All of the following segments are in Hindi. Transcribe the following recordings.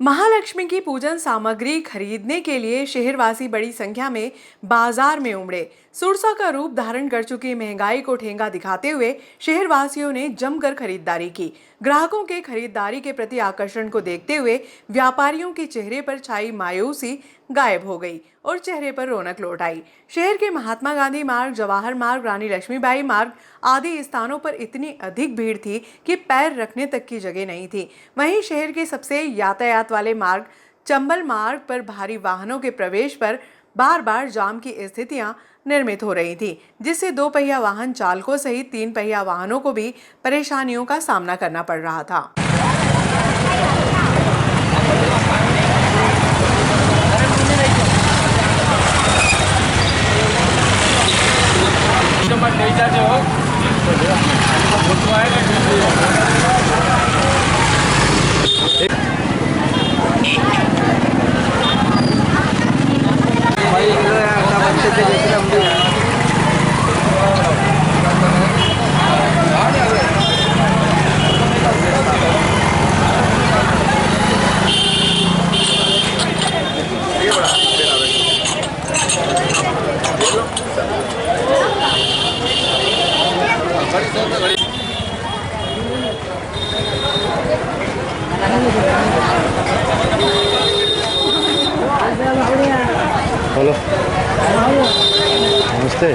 महालक्ष्मी की पूजन सामग्री खरीदने के लिए शहरवासी बड़ी संख्या में बाजार में उमड़े। सुरसा का रूप धारण कर चुकी महंगाई को ठेंगा दिखाते हुए शहरवासियों ने जमकर खरीदारी की। ग्राहकों के खरीदारी के प्रति आकर्षण को देखते हुए व्यापारियों के चेहरे पर छाई मायूसी गायब हो गई और चेहरे पर रौनक लौट आई। शहर के महात्मा गांधी मार्ग, जवाहर मार्ग, रानी लक्ष्मीबाई मार्ग आदि स्थानों पर इतनी अधिक भीड़ थी कि पैर रखने तक की जगह नहीं थी। वहीं शहर के सबसे यातायात वाले मार्ग चंबल मार्ग पर भारी वाहनों के प्रवेश पर बार बार जाम की स्थितियां निर्मित हो रही थी, जिससे दो पहिया वाहन चालकों सहित तीन पहिया वाहनों को भी परेशानियों का सामना करना पड़ रहा था। हेलो, नमस्ते।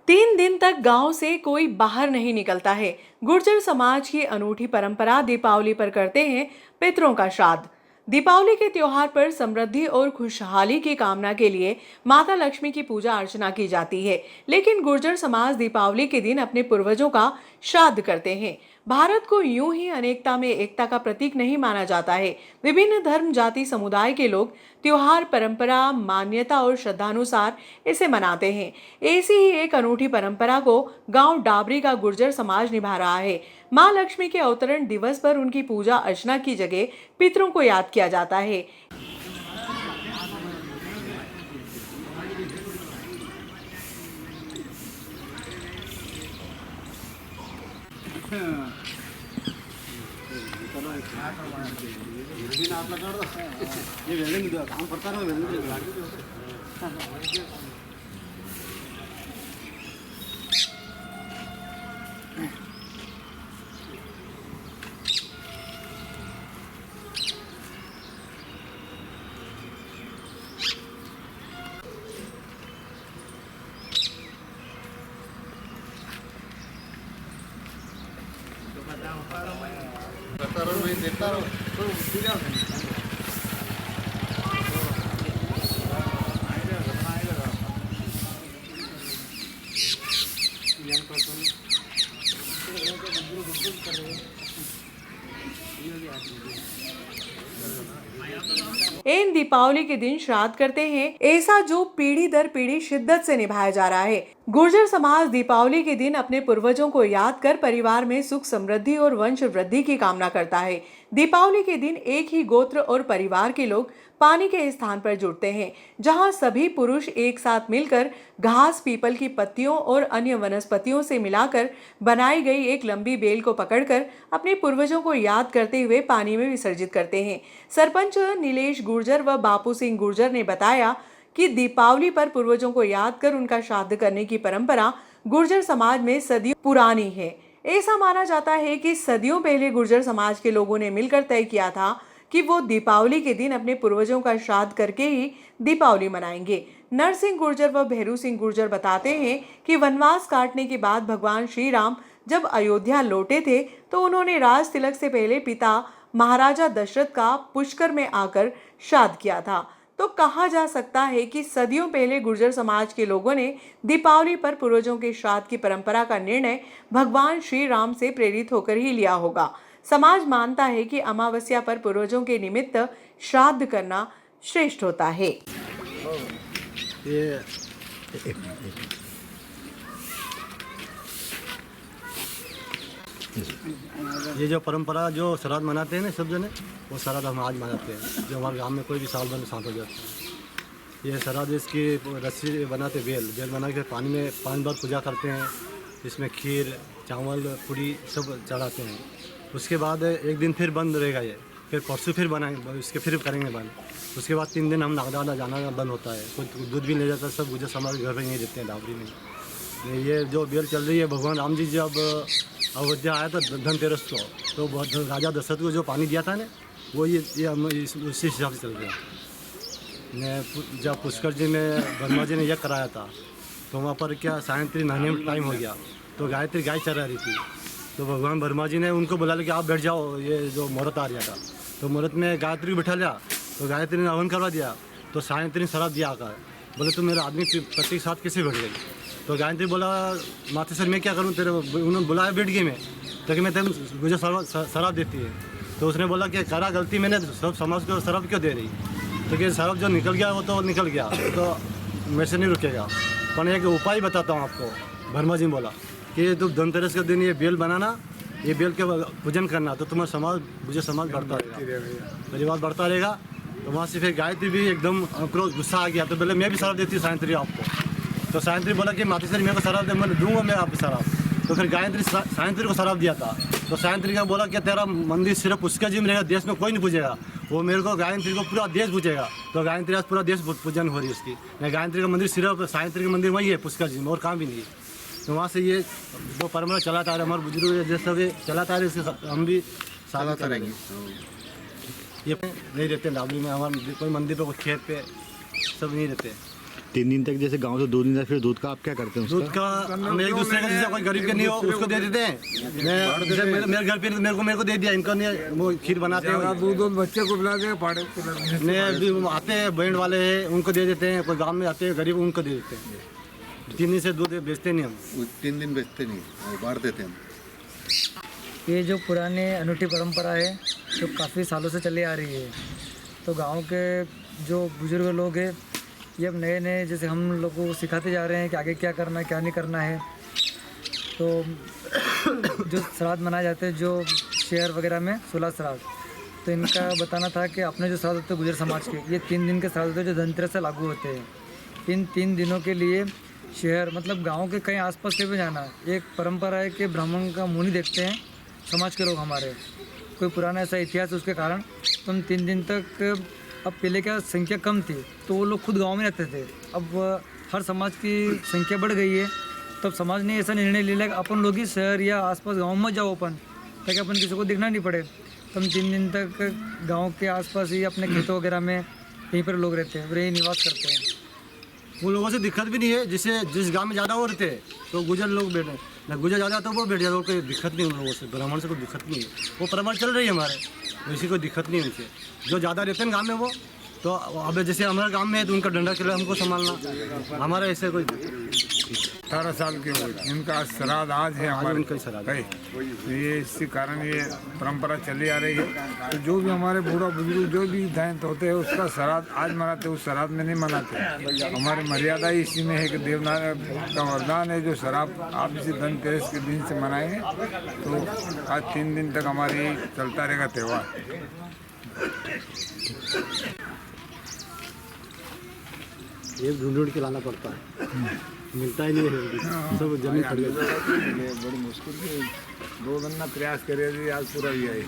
तीन दिन तक गांव से कोई बाहर नहीं निकलता है। गुर्जर समाज की अनूठी परंपरा दीपावली पर करते हैं पितरों का श्राद्ध। दीपावली के त्योहार पर समृद्धि और खुशहाली की कामना के लिए माता लक्ष्मी की पूजा अर्चना की जाती है, लेकिन गुर्जर समाज दीपावली के दिन अपने पूर्वजों का श्राद्ध करते हैं। भारत को यूं ही अनेकता में एकता का प्रतीक नहीं माना जाता है। विभिन्न धर्म, जाति, समुदाय के लोग त्योहार, परंपरा, मान्यता और श्रद्धानुसार इसे मनाते हैं। ऐसी ही एक अनूठी परंपरा को गांव डाबरी का गुर्जर समाज निभा रहा है। मां लक्ष्मी के अवतरण दिवस पर उनकी पूजा अर्चना की जगह पितरों को याद किया जाता है। इन दीपावली के दिन श्राद्ध करते हैं, ऐसा जो पीढ़ी दर पीढ़ी शिद्दत से निभाया जा रहा है। गुर्जर समाज दीपावली के दिन अपने पूर्वजों को याद कर परिवार में सुख समृद्धि और वंश वृद्धि की कामना करता है। दीपावली के दिन एक ही गोत्र और परिवार के लोग पानी के स्थान पर जुटते हैं, जहां सभी पुरुष एक साथ मिलकर घास, पीपल की पत्तियों और अन्य वनस्पतियों से मिलाकर बनाई गई एक लंबी बेल को पकड़कर अपने पूर्वजों को याद करते हुए पानी में विसर्जित करते हैं। सरपंच नीलेश गुर्जर व बापू सिंह गुर्जर ने बताया कि दीपावली पर पूर्वजों को याद कर उनका श्राद्ध करने की परंपरा गुर्जर समाज में सदियों पुरानी है। ऐसा माना जाता है कि सदियों पहले गुर्जर समाज के लोगों ने मिलकर तय किया था कि वो दीपावली के दिन अपने पूर्वजों का श्राद्ध करके ही दीपावली मनाएंगे। नरसिंह गुर्जर व भैरू सिंह गुर्जर बताते हैं कि वनवास काटने के बाद भगवान श्री राम जब अयोध्या लौटे थे तो उन्होंने राज तिलक से पहले पिता महाराजा दशरथ का पुष्कर में आकर श्राद्ध किया था। तो कहा जा सकता है कि सदियों पहले गुर्जर समाज के लोगों ने दीपावली पर पूर्वजों के श्राद्ध की परंपरा का निर्णय भगवान श्री राम से प्रेरित होकर ही लिया होगा। समाज मानता है कि अमावस्या पर पूर्वजों के निमित्त श्राद्ध करना श्रेष्ठ होता है। ये जो परंपरा जो श्राद्ध मनाते हैं ना सब जने, वो श्राद्ध हम आज मनाते हैं। जो हमारे गांव में कोई भी साल भर में साथ हो जाता है। ये श्राद्ध इसकी रस्सी बनाते, बेल बना के पानी में 5 बार पूजा करते हैं। इसमें खीर, चावल, पूड़ी सब चढ़ाते हैं। उसके बाद एक दिन फिर बंद रहेगा ये, फिर परसों फिर बनाएंगे, उसके फिर करेंगे बंद। उसके बाद 3 दिन हम नागदाना जाना बंद होता है। कोई दूध भी ले जाता है, सब गुजर समाज घर पर नहीं देते हैं डाबरी में। ये जो बेल चल रही है, भगवान राम जी जब अयोध्या आया था धनतेरस को, तो राजा दशरथ को जो पानी दिया था ना, वो ये हम उसी हिसाब से चल रहे हैं। जब पुष्कर जी में ब्रह्मा जी ने यज्ञ कराया था, तो वहाँ पर क्या सायंत्री नहाने में टाइम हो गया, तो गायत्री गाय चरा रही थी। तो भगवान ब्रह्मा जी ने उनको बुला लिया कि आप बैठ जाओ, ये जो मुहूर्त आ रहा था। तो मुहूर्त में गायत्री बिठा लिया, तो गायत्री ने हवन करवा दिया। तो सायंत्री ने शराब दिया आकर, बोले तुम मेरा आदमी पति के साथ कैसे बैठ गई। तो गायत्री बोला माते सर मैं क्या करूँ, तेरे उन्होंने बुलाया बैठ गई मैं, ताकि मैं तेरे मुझे शराब देती है। तो उसने बोला कि करा गलती मैंने, सब समाज को शराब क्यों दे रही। तो कि शराब जो निकल गया वो तो निकल गया, तो मेरे से नहीं रुकेगा। पर एक उपाय बताता हूँ आपको। ब्रह्मा जी ने बोला कि तुम धनतेरस के दिन ये बेल बनाना, ये बेल के पूजन करना, तो तुम्हारा समाज मुझे समाज बढ़ता रहेगा, परिवार बढ़ता रहेगा। तो वहाँ से फिर गायत्री भी एकदम क्रोध गुस्सा आ गया। तो बोले मैं भी शराब देती हूँ सायंत्री आपको। तो सायंत्री बोला कि माता सर मेरे को शराब दे, मैं दूंगा मैं आपको शराब। तो फिर गायत्री सायंत्री को शराब दिया था। तो सायंत्री का बोला कि तेरा मंदिर सिर्फ उसका जिम रहेगा, देश में कोई नहीं पूजेगा। वो मेरे को गायत्री को पूरा देश पूजेगा। तो गायत्री आज पूरा देश पूजन हो रही है उसकी। मैं गायत्री का मंदिर सिर्फ सायंत्री का मंदिर वही है पुष्कर जी में, और काम भी नहीं है। तो वहाँ से ये जो परंपरा चलाता आ रहा है, हमारे बुजुर्ग जैसे भी चलाता आ रहे, इसके हम भी साथ करेंगे। ये नहीं रहते डाबली में, हमारे कोई मंदिर पे, कोई खेत पे, सब नहीं रहते। 3 दिन तक जैसे गांव से 2 दिन तक, फिर दूध का आप क्या करते हैं? दूध का हम एक दूसरे का, जैसे कोई गरीब के नहीं हो उसको दे देते हैं। मेरे घर पे मेरे को दे दिया, इनको नहीं, वो खीर बनाते हैं, दूध बच्चे को पिला के पाड़े आते हैं बैंड वाले हैं उनको दे देते हैं। कोई गाँव में आते हैं गरीब उनको दे देते हैं। 3 दिन से दूध बेचते नहीं हम, 3 दिन बेचते नहीं, बांट देते हम। ये जो पुरानी अनूठी परंपरा है जो काफ़ी सालों से चली आ रही है। तो गांव के जो बुजुर्ग लोग हैं ये अब नए नए जैसे हम लोग को सिखाते जा रहे हैं कि आगे क्या करना है क्या नहीं करना है। तो जो श्राद्ध मनाए जाते हैं जो शहर वगैरह में 16 श्राद्ध, तो इनका बताना था कि अपने जो श्राद्ध होते हैं गुजर समाज के, ये 3 दिन के श्राद्ध होते हैं जो धनतेरस से लागू होते हैं। इन 3 दिनों के लिए शहर मतलब गांव के कहीं आसपास कहीं भी जाना, एक परंपरा है कि ब्राह्मण का मुंह नहीं देखते हैं समाज के लोग हमारे, कोई पुराना ऐसा इतिहास है उसके कारण। तो हम 3 दिन तक, अब पहले क्या संख्या कम थी तो वो लोग खुद गांव में रहते थे, अब हर समाज की संख्या बढ़ गई है, तब समाज ने ऐसा निर्णय ले लिया कि अपन लोग ही शहर या आसपास गांव में जाओ अपन, ताकि अपन किसी को दिखना नहीं पड़े। तो हम 3 दिन तक गांव के आसपास ही अपने खेतों वगैरह में यहीं पर लोग रहते हैं, वही निवास करते हैं। वो लोगों से दिक्कत भी नहीं है, जिस गांव में ज़्यादा वो रहते हैं तो गुजर लोग बैठे ना, गुजर ज़्यादा तो वो बैठ जाते, कोई दिक्कत नहीं उन लोगों से, ब्राह्मण से कोई दिक्कत नहीं है, वो परंपरा चल रही है हमारे, वैसी कोई दिक्कत नहीं है उनसे। जो ज़्यादा रहते हैं गाँव में वो तो अब जैसे हमारे गाँव में है तो उनका डंडा के लिए हमको संभालना, हमारा ऐसे कोई 18 साल के हुए, इनका श्राद्ध आज है हमारे उनका ही श्राद्ध है। तो ये इसी कारण ये परंपरा चली आ रही है। तो जो भी हमारे बूढ़ा बुजुर्ग जो भी दैंत होते हैं उसका श्राद्ध आज मनाते, उस श्राद्ध में नहीं मनाते। हमारी मर्यादा ही इसी में है कि देवनारायण का वरदान है, जो शराब आप इसी धनतेरस के दिन से मनाएंगे तो आज 3 दिन तक हमारी चलता रहेगा त्यौहार। ये ढूंढ के लाना पड़ता है, मिलता ही नहीं है, सब जमीन खड़ी है। बड़ी मुश्किल से 2 दिन ना प्रयास करे जी, आज पूरा भी आई।